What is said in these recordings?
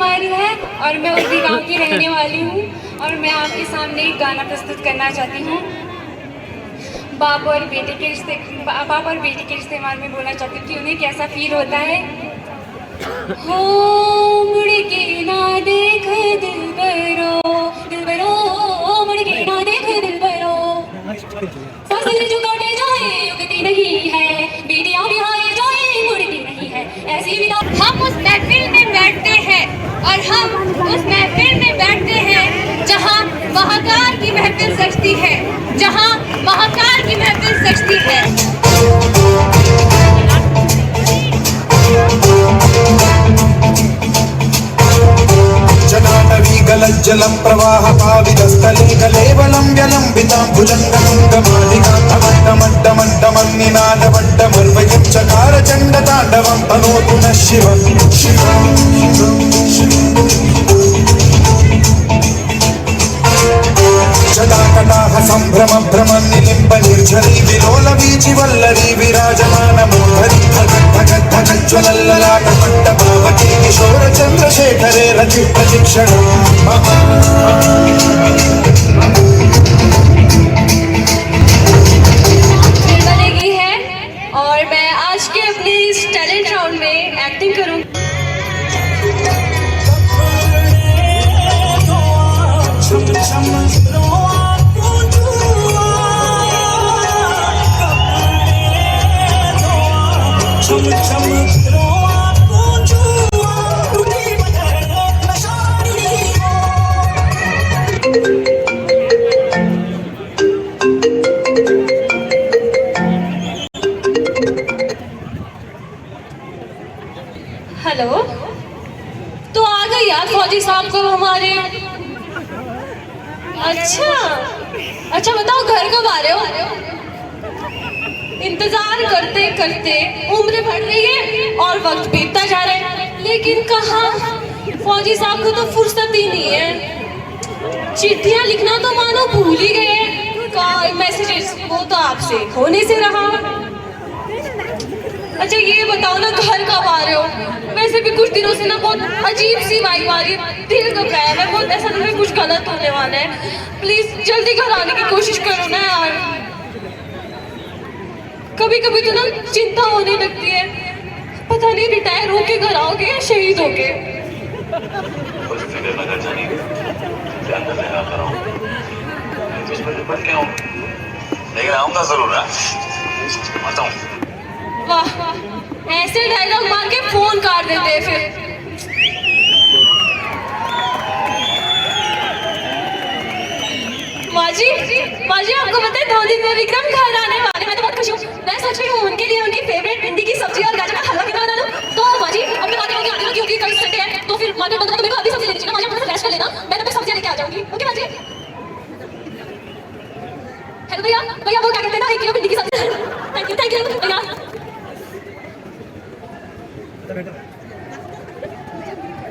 कुमारी है और मैं उसी गांव की रहने वाली हूँ और मैं आपके सामने एक गाना प्रस्तुत करना चाहती हूँ। बाप और बेटे के रिश्ते बारे में बोलना चाहती हूँ कि उन्हें कैसा फील होता है। हो मुड़ के ना देख दिलबरो, दिलबरो मुड़ के ना देख दिलबरो, फसल जो काटे जाए उगती नहीं है, बेटियां बिहारी जाए मुड़ती नहीं है, ऐसी भी हम उस महफिल में बैठते हैं और हम उस महफिल में बैठते हैं जहाँ महाकाल की महफिल सजती है, जहाँ महाकाल की महफिल सजती है। जनाटवी गलज्जलं प्रवाह पावितस्थले कलेवलं व्यलम्बितां भुजङ्गमण्डमण्डमण्डमन्निनादवड्डमर्वयं चकार चण्डताण्डवं तनोतु नः शिवं जटाकटाह सम्भ्रम भ्रमन् निलिम्ब निर्झरी विलोल वीचिवल्लरी विराजमानमोहरी धगज्ज्वलल्ललाटपट्टभावती किशोर चन्द्रशेखरे रति प्रशिक्षणम् बनेगी है और मैं आज के अपने इस टैलेंट राउंड में एक्टिंग करूँगी। हेलो, तो आ गई यार फौजी साहब को हमारे। अच्छा बताओ घर कब आ रहे हो? इंतजार करते करते उम्र बढ़ रही है और वक्त बीतता जा रहा है, लेकिन कहाँ फौजी साहब को तो फुर्सत ही नहीं है। चिट्ठियां लिखना तो मानो भूल ही गए, मैसेजेस वो तो आपसे होने से रहा। अच्छा ये बताओ ना घर कब आ रहे हो? वैसे भी कुछ दिनों से ना बहुत अजीब सी वाइब आ रही है, दिल घबराया है, बहुत ऐसा लग रहा है कुछ गलत होने वाला है। प्लीज जल्दी घर आने की कोशिश करो ना यार। कभी कभी तो ना चिंता होने लगती है, पता नहीं रिटायर होके घर आओगे या शहीद होके। लेकिन आऊंगा जरूर। वाह, ऐसे डायलॉग मार के फोन काट देते हैं फिर। माजी आपको पता है 2 दिन में विक्रम घर आने वाले, मैं तो बहुत खुश हूँ। मैं सोच रही हूँ उनके लिए उनकी फेवरेट भिंडी की सब्जी और गाजर का हलवा कितना बना दूँ। तो माजी अपने मार्केट होके आती हूँ क्योंकि कल संडे है, तो फिर मार्केट बंद होगा तो मेरे को आधी सब्जी लेनी चाहिए ना। माजी अपने फ्रेश कर लेना, मैं तो सब्जियाँ लेके आ जाऊंगी। ओके माजी। हेलो भैया वो क्या कहते हैं ना, 1 किलो भिंडी की सब्जी। थैंक यू भैया।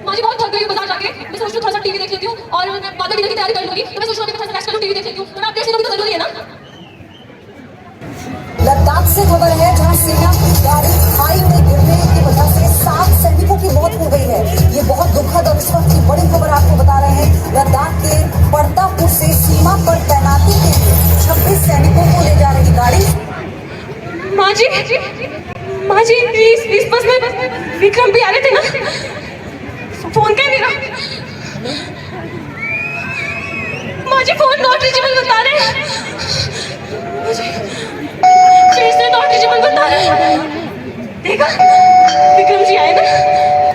माजी बहुत थक गई बाजार जाके, मैं सोच रही हूँ थोड़ा सा टीवी देख लेती हूँ और मैं बाद में डिनर की तैयारी कर लूंगी। तो मैं सोच रही हूँ थोड़ा सा रेस्ट कर लूँ, टीवी देख लेती हूँ। तो मैं अपडेट्स लेना भी तो जरूरी है ना। लद्दाख से खबर है जहां सेना की गाड़ी खाई में गिरने की वजह से 7 सैनिकों की मौत हो गई है। ये बहुत दुखद और इस वक्त की बड़ी खबर आपको बता रहे हैं। लद्दाख के पड़तापुर से सीमा पर तैनाती के लिए 26 सैनिकों को ले जा रही गाड़ी। माजी प्लीज बस में विक्रम भी आ रहे थे ना, फोन क्या मेरा। माजी फोन नॉट रीचेबल बता रहे हैं, फिर से नॉट रीचेबल बता रहे हैं। देखा विक्रम जी आए ना,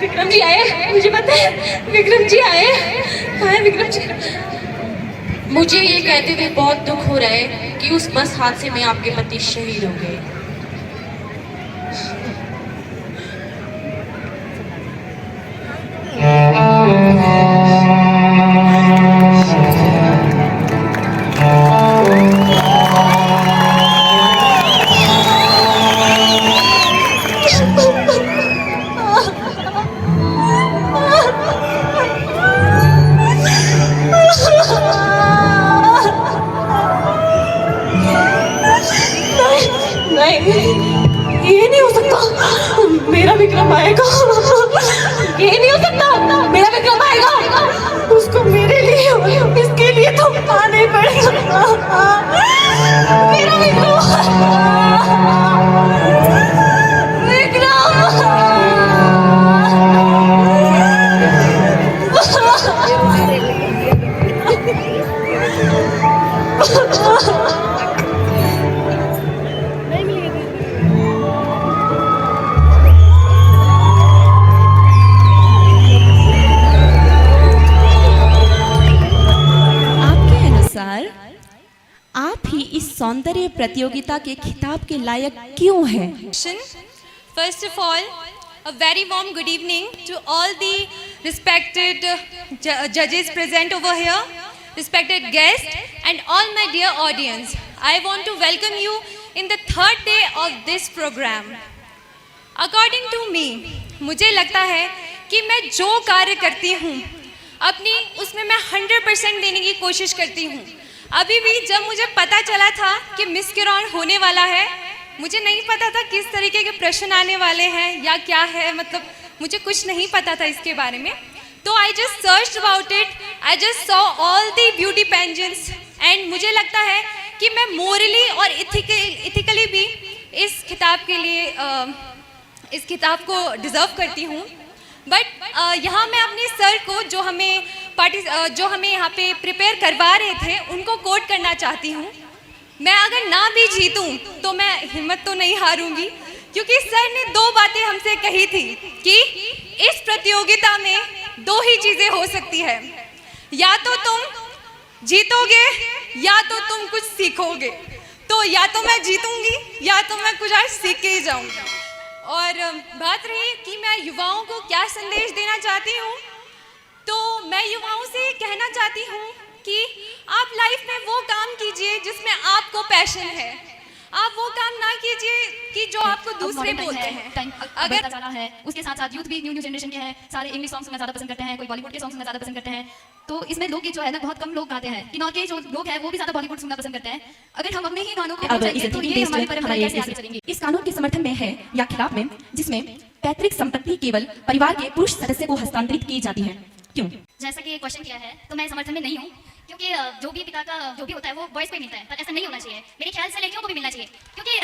विक्रम जी आए, मुझे पता है विक्रम जी आए। कहाँ है विक्रम जी? मुझे ये कहते हुए बहुत दुख हो रहा है कि उस बस हादसे में आपके पति शहीद हो गए। नहीं, ये नहीं हो सकता, मेरा विक्रम आएगा, ये नहीं हो सकता। मेरा विक्रम आएगा, उसको मेरे लिए इसके लिए तो आना ही पड़ेगा। मेरा विक्रम, आप ही इस सौंदर्य प्रतियोगिता के खिताब के लायक क्यों हैं? First of all, a very warm good evening to all the respected judges present over here, respected guests, and all my dear audience. I want to welcome you in the third day of this program. According to me, मुझे लगता है कि मैं जो कार्य करती हूँ अपनी उसमें मैं 100% देने की कोशिश करती हूँ। अभी भी जब मुझे पता चला था कि मिस किरण होने वाला है, मुझे नहीं पता था किस तरीके के प्रश्न आने वाले हैं या क्या है, मतलब मुझे कुछ नहीं पता था इसके बारे में। तो I just search about it, I just saw all the beauty pageants and मुझे लगता है कि मैं मोरली और इथिकली भी इस खिताब के लिए इस खिताब को डिज़र्व करती हूँ। बट यहाँ मैं अपने सर को जो हमें यहाँ पे प्रिपेयर करवा रहे थे उनको कोट करना चाहती हूँ। मैं अगर ना भी जीतूँ तो मैं हिम्मत तो नहीं हारूंगी, क्योंकि सर ने दो बातें हमसे कही थी कि इस प्रतियोगिता में दो ही चीज़ें हो सकती है, या तो तुम जीतोगे या तो तुम कुछ सीखोगे। तो या तो मैं जीतूंगी या तो मैं कुछ आज सीख के ही जाऊंगी। और बात रही कि मैं युवाओं को क्या संदेश देना चाहती हूँ, तो मैं युवाओं से कहना चाहती हूँ कि आप लाइफ में वो काम कीजिए जिसमें आपको पैशन है। आप वो काम ना कीजिए कि जो आपको दूसरे बोलते हैं। अगर चला है उसके साथ साथ यूथ भी न्यू जनरेशन के हैं, सारे इंग्लिश सॉन्ग सुनना ज़्यादा पसंद करते हैं, कोई बॉलीवुड के सॉन्ग सुनना ज़्यादा पसंद करते हैं। तो इसमें लोकगीत जो है ना बहुत कम लोग गाते हैं, किन्नौर के जो लोग हैं वो भी ज़्यादा बॉलीवुड सुनना पसंद करते हैं। अगर हम अपने ही गानों को अब तो ये हमारी परंपरा कैसे आगे चलेंगी? इस कानून के समर्थन में है या खिलाफ में जिसमें पैतृक संपत्ति केवल परिवार के पुरुष सदस्य को हस्तांतरित की जाती है, क्यों? जैसा कि क्वेश्चन किया है तो मैं समर्थन में नहीं हूँ, क्योंकि जो भी पिता का जो भी होता है वो बॉयज को ही मिलता है, पर ऐसा नहीं होना चाहिए। मेरे ख्याल से लड़कियों को भी मिलना चाहिए, क्योंकि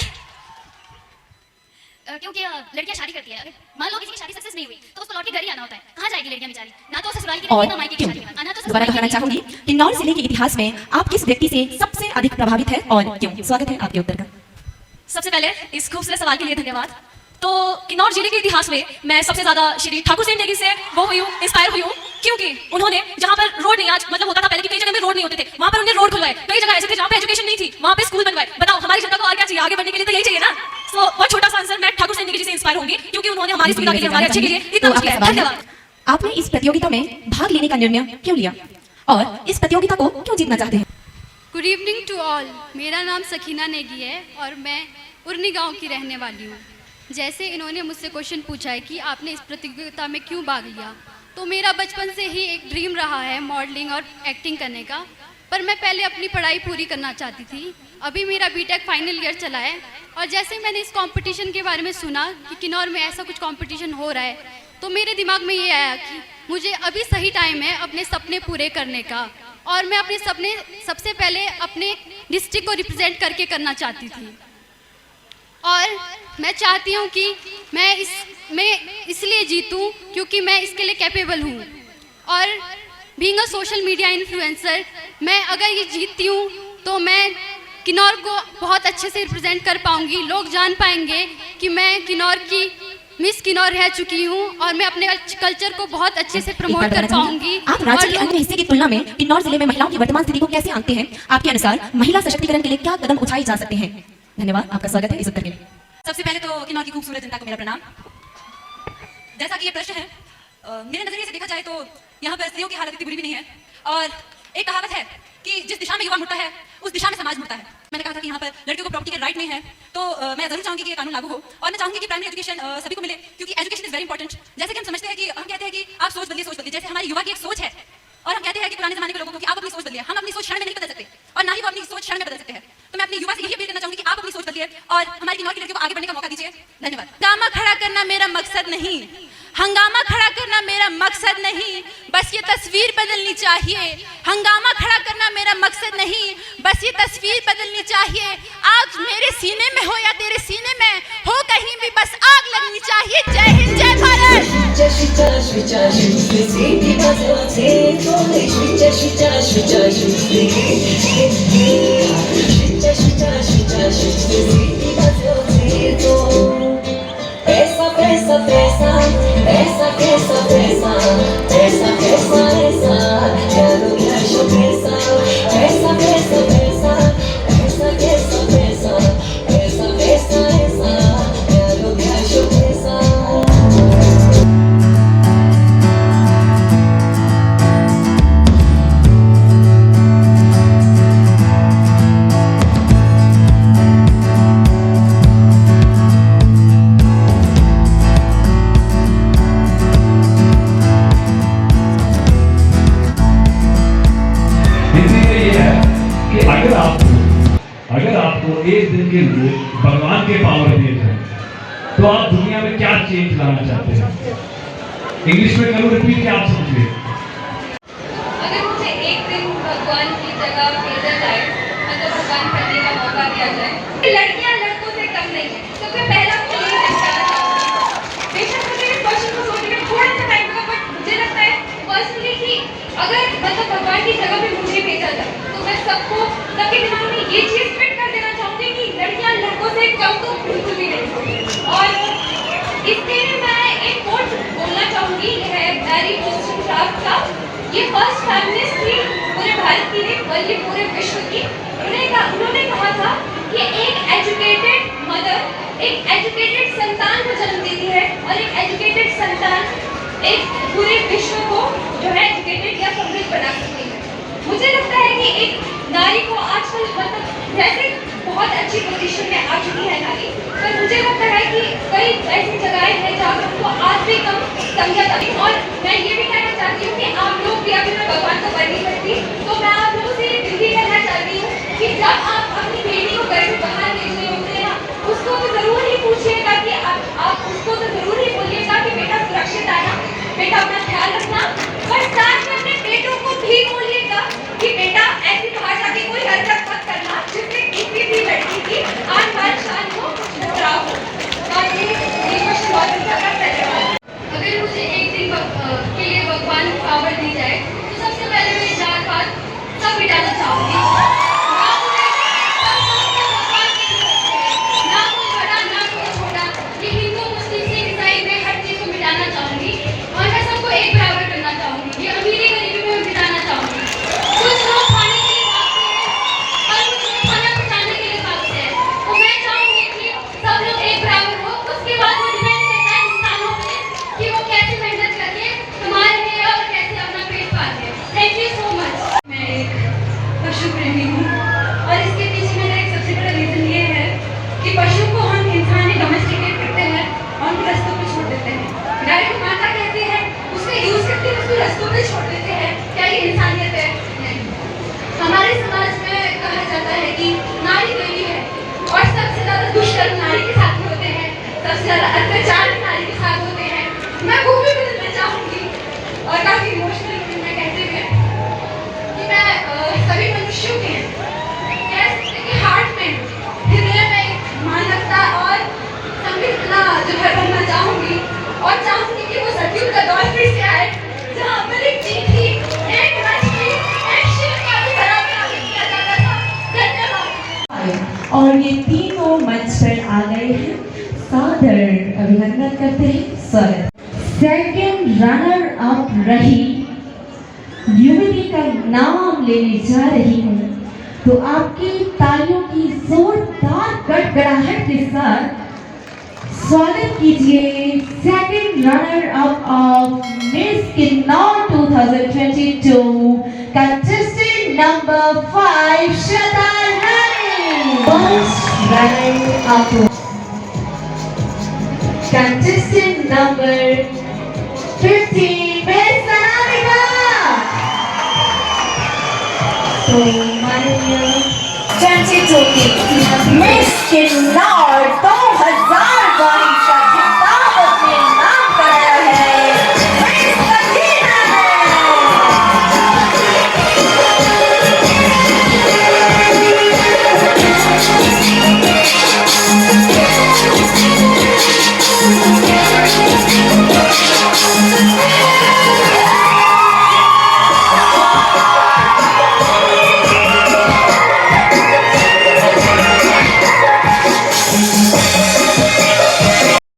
लड़कियां शादी करती है, अगर मान लो किसी की शादी सक्सेस नहीं हुई तो उसको लौट के घर ही आना होता है। कहाँ जाएगी लड़कियां बेचारी? ना तो ससुराल की और ना मायके की शादी में, ना तो दोबारा दोहराना चाहूंगी, किन्नौर जिले के इतिहास में आप किस व्यक्ति से सबसे अधिक प्रभावित है और क्यों? स्वागत है आपके उत्तर का। सबसे पहले इस खूबसूरत सवाल के लिए धन्यवाद। तो किन्नौर जिले के इतिहास में मैं सबसे ज्यादा श्री ठाकुर सेन नेगी से वो हुई हूँ, इंस्पायर हुई हूँ, क्योंकि उन्होंने जहाँ पर रोड नहीं, आज मतलब होता था पहले कि कई जगह में रोड नहीं होते थे, वहाँ पर उन्होंने रोड खुलवाए। कई जगह ऐसे थे जहाँ पे एजुकेशन नहीं थी, वहाँ पे स्कूल बनवाए। बताओ हमारी जनता को और क्या चाहिए? आगे बढ़ने के लिए तो यही चाहिए ना। तो बहुत छोटा सा आंसर, मैं ठाकुर सेन नेगी जी से इंस्पायर होंगी, क्योंकि उन्होंने हमारी सुविधा के लिए, हमारे अच्छे के लिए इतना कुछ किया है। धन्यवाद। आपने इस प्रतियोगिता में भाग लेने का निर्णय क्यों लिया और इस प्रतियोगिता को क्यों जीतना चाहते हैं? गुड इवनिंग टू ऑल, मेरा नाम सकीना नेगी है और मैं उर्नी गांव की रहने वाली हूँ। जैसे इन्होंने मुझसे क्वेश्चन पूछा है कि आपने इस प्रतियोगिता में क्यों भाग लिया, तो मेरा बचपन से ही एक ड्रीम रहा है मॉडलिंग और एक्टिंग करने का, पर मैं पहले अपनी पढ़ाई पूरी करना चाहती थी। अभी मेरा बीटेक फाइनल ईयर चला है और जैसे मैंने इस कंपटीशन के बारे में सुना कि किन्नौर में ऐसा कुछ कंपटीशन हो रहा है, तो मेरे दिमाग में ये आया कि मुझे अभी सही टाइम है अपने सपने पूरे करने का, और मैं अपने सपने सबसे पहले अपने डिस्ट्रिक्ट को रिप्रेजेंट करके करना चाहती थी। और मैं चाहती हूँ कि मैं इसलिए जीतूँ क्योंकि मैं इसके लिए कैपेबल हूँ। और being a social media influencer, मैं अगर ये जीतती हूँ तो मैं किन्नौर को बहुत अच्छे से रिप्रेजेंट कर पाऊँगी। लोग जान पाएंगे कि मैं किन्नौर की मिस किन्नौर रह चुकी हूँ और मैं अपने कल्चर को बहुत अच्छे से प्रमोट कर पाऊंगी। आप राज्य के अन्य हिस्से की तुलना में किन्नौर जिले में महिलाओं की वर्तमान स्थिति को कैसे आंकते हैं? आपके अनुसार महिला सशक्तिकरण के लिए क्या कदम उठाए जा सकते हैं? धन्यवाद, आपका स्वागत है इस उत्तर के लिए। सबसे पहले तो किन्नौर की खूबसूरत जनता को मेरा प्रणाम। जैसा कि ये प्रश्न है, मेरे नजरिए से देखा जाए तो यहाँ पर स्त्रियों की हालत इतनी बुरी भी नहीं है। और एक कहावत है कि जिस दिशा में युवा मुड़ता है उस दिशा में समाज मुड़ता है। मैंने कहा था कि यहाँ पर लड़कियों को प्रॉपर्टी के राइट नहीं है, तो मैं जरूर चाहूंगी कि ये कानून लागू हो। और मैं चाहूंगी कि प्राइमरी एजुकेशन सभी को मिले, क्योंकि एजुकेशन इज वेरी इंपॉर्टेंट। जैसे कि हम समझते हैं कि हम कहते हैं कि आप सोच बदलिए, सोच बदलिए। जैसे हमारी युवा की एक सोच है और हम कहते हैं कि पुराने जमाने के लोगों को कि आप अपनी सोच बदलिए। हम अपनी सोच क्षण में नहीं बदल सकते और ना ही वो अपनी सोच क्षण में बदल सकते हैं। तो मैं अपनी युवा से यही अपील करना चाहूंगी कि आप अपनी सोच बदलिए और हमारी किन्नौर की लड़कियों को आगे बढ़ने का मौका दीजिए। धन्यवाद। ड्रामा खड़ा करना मेरा मकसद नहीं, हंगामा खड़ा करना मेरा मकसद नहीं, बस ये तस्वीर बदलनी चाहिए। हंगामा खड़ा करना मेरा मकसद नहीं, बस ये तस्वीर बदलनी चाहिए। आज मेरे सीने में हो या तेरे सीने में हो, कहीं भी बस आग लगनी चाहिए। जय हिंद, जय भारत। पैसा पैसा पैसा पैसा पैसा पैसा पैसा पैसा पैसा चलो कैशो पैसा पैसा पैसा पैसा पैसा पैसा पैसा पैसा पैसा पैसा चलो कैशो पैसा। अगर आपको एक दिन के लिए भगवान के पावर दिए जाए तो आप दुनिया में क्या चेंज लाना चाहते हैं? इंग्लिश में करूँ रिपीट क्या आप समझिए। अगर मुझे एक दिन भगवान की जगह भेजा जाए, मतलब भगवान करने का मौका दिया जाए, लड़कियां लड़कों से कम नहीं है, तो मैं पहला मुझे यही दर्शाना चाहूँगी। बेशक मुझे इस क्वेश्चन को सोचने में थोड़ा सा टाइम लगा, बट मुझे लगता है पर्सनली कि अगर मतलब भगवान की जगह पे मुझे भेजा जाए तो मैं सबके दिमाग में ये चीज़ फिट कर देना चाहूँगी कि लड़कियां लड़कों से कम तो बिल्कुल भी नहीं। और इसलिए मैं एक कोट बोलना चाहूँगी, ये है मैरी वोllstonecraft का। ये फर्स्ट फेमिनिस्ट थी पूरे भारत की नहीं बल्कि पूरे विश्व की। उन्होंने कहा था कि एक एजुकेटेड मदर एक एजुकेटेड संतान को जन्म देती है और एक एजुकेटेड संतान एक पूरे विश्व को जो है एजुकेटेड या समृद्ध बना सकती है। मुझे लगता है कि एक नारी को आजकल मतलब वैसे बहुत अच्छी पोजीशन में आ चुकी है नारी, पर मुझे लगता है कि कई ऐसी जगहें हैं जहाँ पर उनको आज भी कम समझा जाती है। और मैं ये भी कहना चाहती हूँ कि आप लोग भी, अभी मैं भगवान को कर नहीं सकती, तो मैं आप लोगों से ये विनती करना चाहती हूँ कि जब आप अपनी बेटी को घर से बाहर भेज रहे होते हैं ना, उसको तो जरूर ही पूछिएगा कि आप उसको तो जरूर ही बोलिएगा कि बेटा सुरक्षित आना, बेटा अपना ख्याल रखना, पर साथ में अपने बेटों को भी बोलिएगा कि बेटा ऐसी बाहर जाके कोई हरकत मत करना जिससे किसी भी लड़की की आन बान शान को कुछ खतरा हो। और ये क्वेश्चन बहुत अच्छा था। धन्यवाद। अगर मुझे एक दिन के लिए भगवान की पावर दी जाए तो सबसे पहले मैं जात पात सब मिटाना चाहूँगी। ना कोई बड़ा ना कोई छोटा, ये हिंदू मुस्लिम सिख ईसाई में हर चीज़ को मिटाना चाहूँगी और मैं सबको एक बराबर करना चाहूँगी। ये अमीरी गरीबी में मिटाना चाहूँगी। कुछ लोग खाने के लिए भागते हैं और कुछ लोग खाना पकाने के लिए भागते हैं, तो मैं चाहूँगी कि सब लोग एक बराबर हो। उसके बाद वो डिपेंड करता है इंसानों पे कि वो कैसे मेहनत करके कमा रहे हैं और कैसे अपना पेट पाल रहे हैं। Thank you so much. मैं एक पशु प्रेमी हूँ और इसके पीछे मेरा एक सबसे बड़ा रीज़न ये है कि पशु को हम इंसान ही डोमेस्टिकेट करते हैं और उनको रस्तों पर छोड़ देते हैं। गाय को माता कहते हैं, उसका यूज़ करते हैं, उसको रस्तों पर छोड़ देते हैं। क्या ये इंसानियत है? नहीं। हमारे समाज में कहा जाता है कि नारी देवी है और सबसे ज़्यादा दुष्कर्म नारी के साथ होते हैं, सबसे ज़्यादा अत्याचार नारी के साथ होते हैं। मैं वो भी बदलना चाहूँगी और काफ़ी इमोशनल में कहते हुए कि मैं सभी मनुष्यों के कह सकते कि हार्ट में, हृदय में मानवता और संवेदना जो है बनना चाहूँगी और चाहूँगी कि वो सतयुग का दौर फिर से आए जहाँ पर एक चीज थी, एक रच थी, एक शिव का भी बराबर किया जाता था। धन्यवाद। और ये तीनों मंच पर आ गए हैं, सादर अभिनंदन करते हैं, स्वागत। सेकंड रनर अप रही युवती का नाम लेने जा रही हूँ, तो आपकी तालियों की जोरदार गड़गड़ाहट के साथ स्वागत कीजिए second runner up of miss Kinnaur 2022 contestant number 5 Shraddha Rani. First runner up contestant number 15 miss Anamika. तो माननीय 22 की मिस किन्नौर 2022